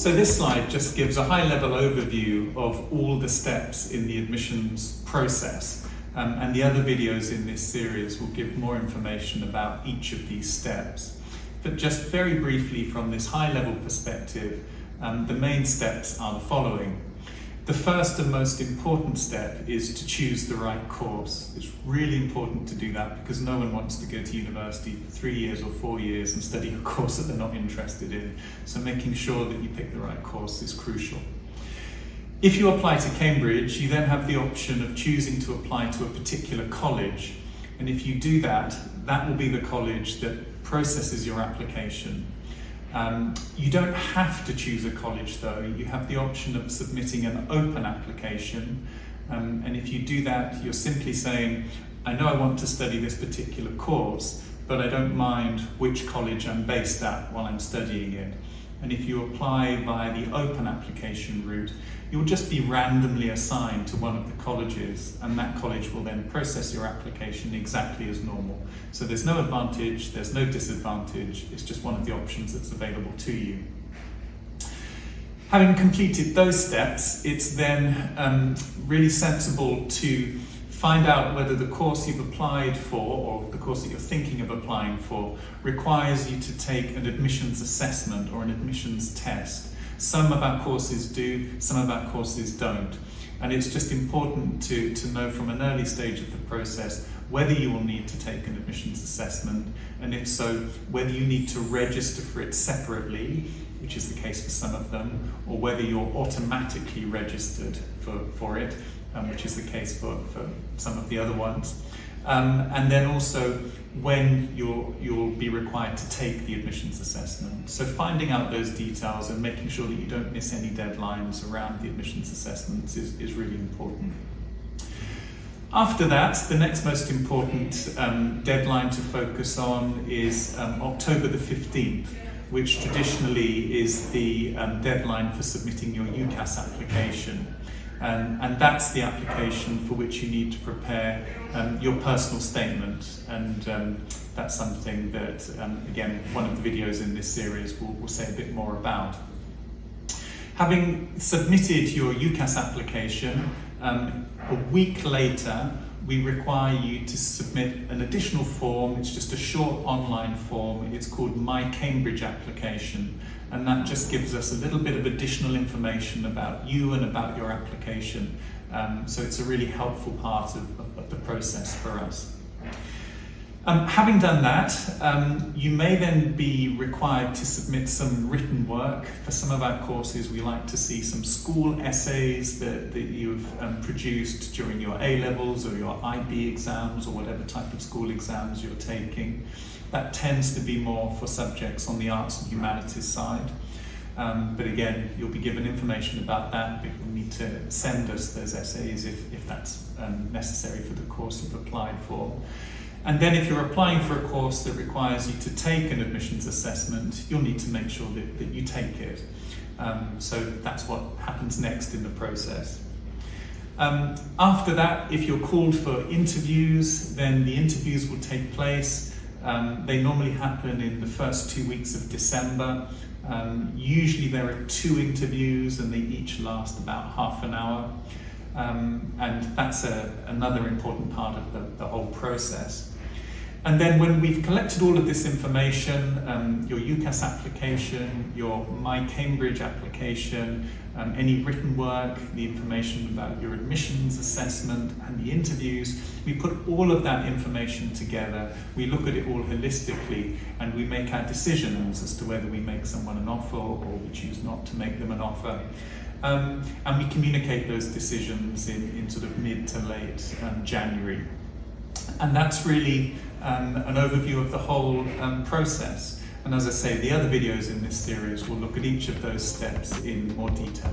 So this slide just gives a high-level overview of all the steps in the admissions process, and the other videos in this series will give more information about each of these steps. But just very briefly from this high-level perspective, the main steps are the following. The first and most important step is to choose the right course. It's really important to do that because no one wants to go to university for 3 years or 4 years and study a course that they're not interested in. So making sure that you pick the right course is crucial. If you apply to Cambridge, you then have the option of choosing to apply to a particular college. And if you do that, that will be the college that processes your application. You don't have to choose a college though. You have the option of submitting an open application, and if you do that, you're simply saying, I know I want to study this particular course, but I don't mind which college I'm based at while I'm studying it. And if you apply via the open application route, you'll just be randomly assigned to one of the colleges, and that college will then process your application exactly as normal. So there's no advantage, there's no disadvantage, it's just one of the options that's available to you. Having completed those steps, it's then really sensible to find out whether the course you've applied for, or the course that you're thinking of applying for, requires you to take an admissions assessment or an admissions test. Some of our courses do, some of our courses don't. And it's just important to know from an early stage of the process whether you will need to take an admissions assessment, and if so, whether you need to register for it separately, which is the case for some of them, or whether you're automatically registered for it, which is the case for some of the other ones. And then also when you'll be required to take the admissions assessment. So finding out those details and making sure that you don't miss any deadlines around the admissions assessments is really important. After that, the next most important deadline to focus on is October the 15th, which traditionally is the deadline for submitting your UCAS application. And that's the application for which you need to prepare your personal statement, and that's something that, again, one of the videos in this series will say a bit more about. Having submitted your UCAS application, a week later we require you to submit an additional form. It's just a short online form. It's called My Cambridge Application, and that just gives us a little bit of additional information about you and about your application. So it's a really helpful part of the process for us. Having done that, you may then be required to submit some written work. For some of our courses, we like to see some school essays that you've produced during your A-levels or your IB exams or whatever type of school exams you're taking. That tends to be more for subjects on the arts and humanities side. But again, you'll be given information about that, but you'll need to send us those essays if that's necessary for the course you've applied for. And then if you're applying for a course that requires you to take an admissions assessment, you'll need to make sure that you take it. So that's what happens next in the process. After that, if you're called for interviews, then the interviews will take place. They normally happen in the first 2 weeks of December. Usually there are 2 interviews and they each last about half an hour. And that's another important part of the whole process. And then when we've collected all of this information, your UCAS application, your My Cambridge application, any written work, the information about your admissions assessment and the interviews, we put all of that information together, we look at it all holistically, and we make our decisions as to whether we make someone an offer or we choose not to make them an offer. And we communicate those decisions in sort of mid to late January. And that's really an overview of the whole process. And as I say, the other videos in this series will look at each of those steps in more detail.